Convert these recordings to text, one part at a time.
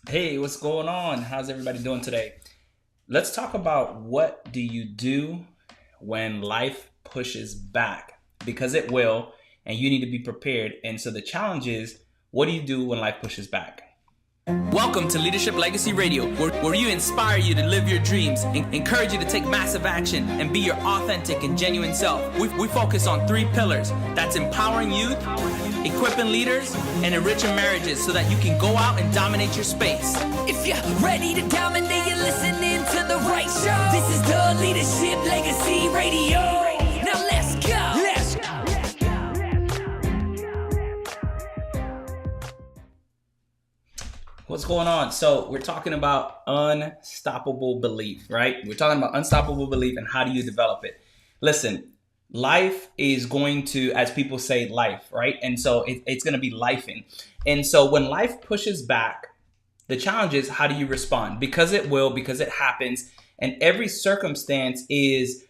Hey, what's going on? How's everybody doing today? Let's talk about what do you do when life pushes back? Because it will, and you need to be prepared. And so the challenge is, what do you do when life pushes back? Welcome to Leadership Legacy Radio, where you inspire you to live your dreams, encourage you to take massive action, and be your authentic and genuine self. We focus on three pillars. That's empowering youth, equipping leaders, and enriching marriages so that you can go out and dominate your space. If you're ready to dominate, you're listening to the right show. This is the Leadership Legacy Radio. Now let's go. What's going on? So we're talking about unstoppable belief, right? We're talking about unstoppable belief and how do you develop it? Listen, life is going to, as people say, life, right? And so it's going to be lifing. And so when life pushes back, the challenge is how do you respond? Because it will, because it happens, and every circumstance is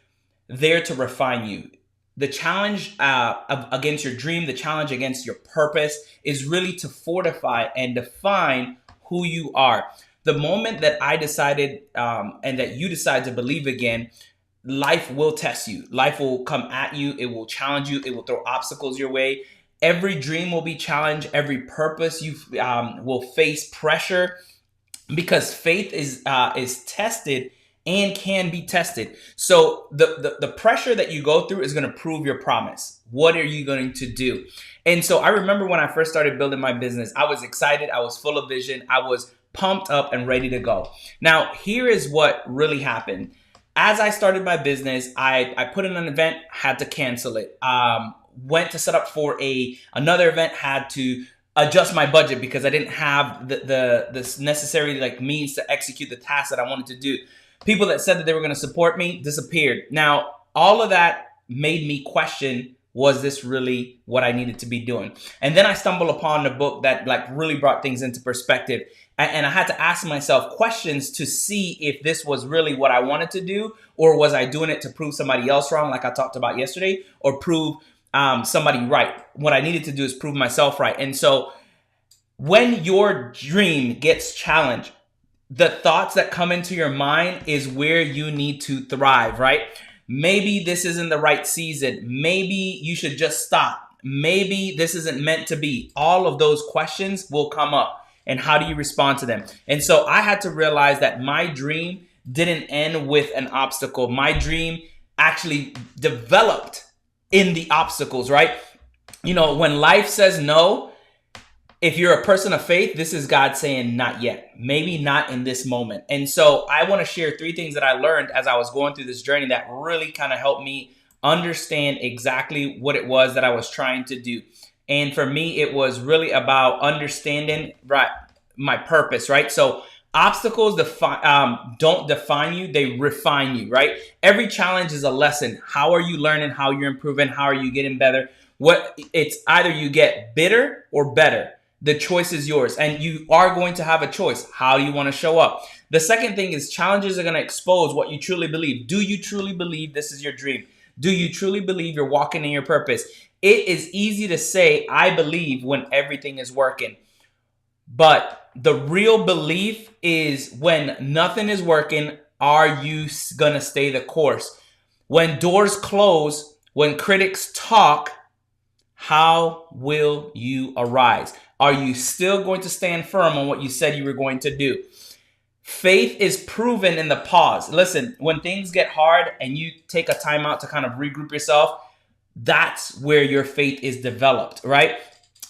there to refine you. The challenge against your dream, the challenge against your purpose is really to fortify and define who you are. The moment that I decided and that you decide to believe again, life will test you. Life will come at you. It will challenge you. It will throw obstacles your way. Every dream will be challenged. Every purpose you will face pressure because faith is tested and can be tested. So the pressure that you go through is going to prove your promise. What are you going to do? And so I remember when I first started building my business, I was excited. I was full of vision. I was pumped up and ready to go. Now, here is what really happened. As I started my business, I put in an event, had to cancel it. Went to set up for another event, had to adjust my budget because I didn't have the necessary means to execute the task that I wanted to do. People that said that they were going to support me disappeared. Now, all of that made me question, was this really what I needed to be doing? And then I stumbled upon a book that really brought things into perspective. And I had to ask myself questions to see if this was really what I wanted to do, or was I doing it to prove somebody else wrong, like I talked about yesterday, or prove somebody right. What I needed to do is prove myself right. And so when your dream gets challenged, the thoughts that come into your mind is where you need to thrive, right? Maybe this isn't the right season. Maybe you should just stop. Maybe this isn't meant to be. All of those questions will come up. And how do you respond to them? And so I had to realize that my dream didn't end with an obstacle. My dream actually developed in the obstacles, right? You know, when life says no, if you're a person of faith, this is God saying not yet, maybe not in this moment. And so I want to share three things that I learned as I was going through this journey that really kind of helped me understand exactly what it was that I was trying to do. And for me, it was really about understanding my purpose, right? So obstacles don't define you, they refine you, right? Every challenge is a lesson. How are you learning? How you're improving? How are you getting better? It's either you get bitter or better. The choice is yours, and you are going to have a choice. How do you want to show up? The second thing is challenges are going to expose what you truly believe. Do you truly believe this is your dream? Do you truly believe you're walking in your purpose? It is easy to say, I believe, when everything is working. But the real belief is when nothing is working, are you going to stay the course? When doors close, when critics talk, how will you arise? Are you still going to stand firm on what you said you were going to do? Faith is proven in the pause. Listen, when things get hard and you take a time out to kind of regroup yourself, that's where your faith is developed, right?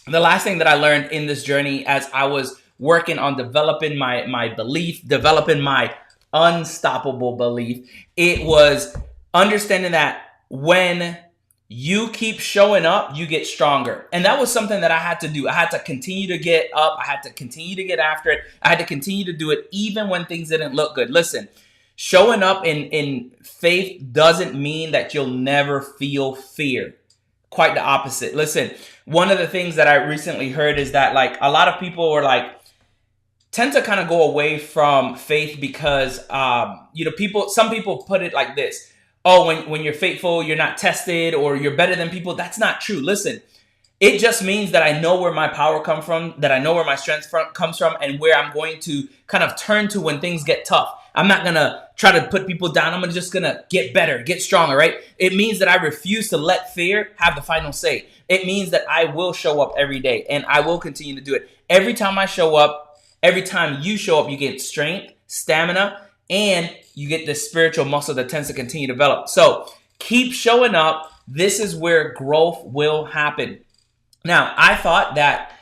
The last thing that I learned in this journey as I was working on developing my belief, developing my unstoppable belief, it was understanding that when you keep showing up, you get stronger. And that was something that I had to do. I had to continue to get up. I had to continue to get after it. I had to continue to do it even when things didn't look good. Listen, showing up in faith doesn't mean that you'll never feel fear. Quite the opposite. Listen, one of the things that I recently heard is that a lot of people were tend to kind of go away from faith because, some people put it like this. Oh, when you're faithful, you're not tested or you're better than people. That's not true. Listen, It just means that I know where my power comes from, that I know where my strength comes from, and where I'm going to kind of turn to when things get tough. I'm not going to try to put people down. I'm just going to get better, get stronger, right? It means that I refuse to let fear have the final say. It means that I will show up every day, and I will continue to do it. Every time I show up, every time you show up, you get strength, stamina, and you get the spiritual muscle that tends to continue to develop. So keep showing up. This is where growth will happen. Now, I thought that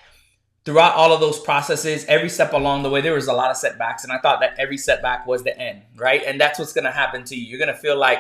throughout all of those processes, every step along the way, there was a lot of setbacks. And I thought that every setback was the end, right? And that's what's going to happen to you. You're going to feel like,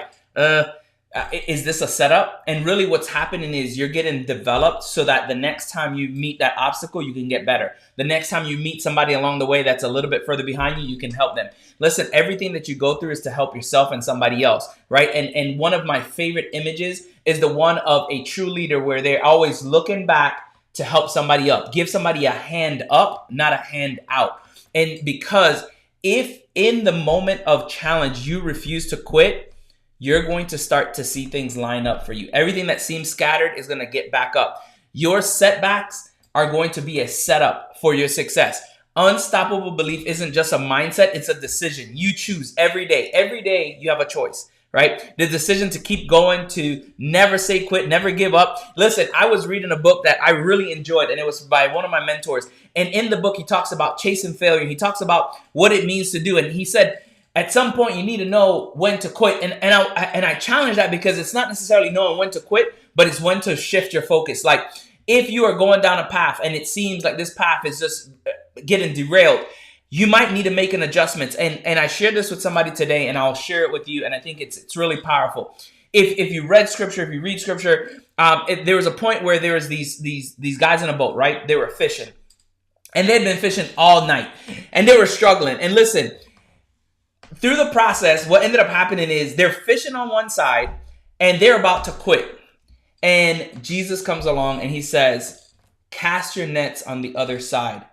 is this a setup? And really what's happening is you're getting developed so that the next time you meet that obstacle, you can get better. The next time you meet somebody along the way that's a little bit further behind you, you can help them. Listen, everything that you go through is to help yourself and somebody else, right? And one of my favorite images is the one of a true leader where they're always looking back to help somebody up. Give somebody a hand up, not a hand out. And because if in the moment of challenge you refuse to quit, you're going to start to see things line up for you. Everything that seems scattered is going to get back up. Your setbacks are going to be a setup for your success. Unstoppable belief isn't just a mindset, it's a decision. You choose every day. Every day you have a choice, right? The decision to keep going, to never say quit, never give up. Listen, I was reading a book that I really enjoyed, and it was by one of my mentors. And in the book, he talks about chasing failure. He talks about what it means to do. And he said, at some point, you need to know when to quit. And I challenge that because it's not necessarily knowing when to quit, but it's when to shift your focus. Like if you are going down a path and it seems like this path is just getting derailed, you might need to make an adjustment. And I shared this with somebody today, and I'll share it with you. And I think it's really powerful. If you read scripture, if you read scripture, there was a point where there was these guys in a boat, right? They were fishing, and they'd been fishing all night, and they were struggling. And listen, through the process, what ended up happening is they're fishing on one side and they're about to quit. And Jesus comes along and he says, cast your nets on the other side.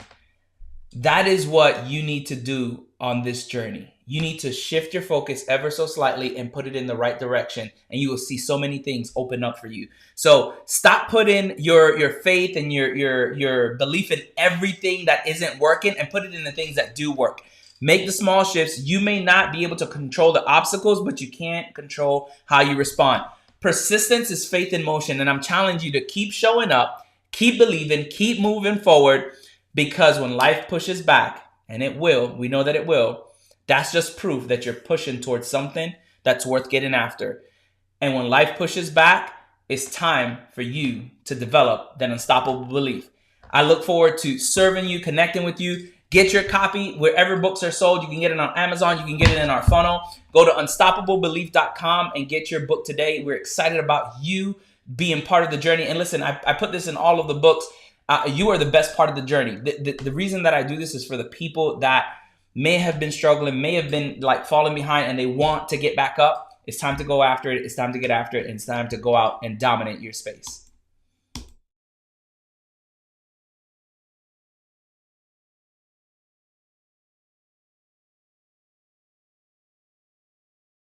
That is what you need to do on this journey. You need to shift your focus ever so slightly and put it in the right direction, and you will see so many things open up for you. So stop putting your faith and your belief in everything that isn't working, and put it in the things that do work. Make the small shifts. You may not be able to control the obstacles, but you can't control how you respond. Persistence is faith in motion, and I'm challenging you to keep showing up, keep believing, keep moving forward, because when life pushes back, and it will, we know that it will, that's just proof that you're pushing towards something that's worth getting after. And when life pushes back, it's time for you to develop that unstoppable belief. I look forward to serving you, connecting with you. Get your copy wherever books are sold. You can get it on Amazon. You can get it in our funnel. Go to unstoppablebelief.com and get your book today. We're excited about you being part of the journey. And listen, I put this in all of the books. You are the best part of the journey. The reason that I do this is for the people that may have been struggling, may have been like falling behind, and they want to get back up. It's time to go after it. It's time to get after it. And it's time to go out and dominate your space.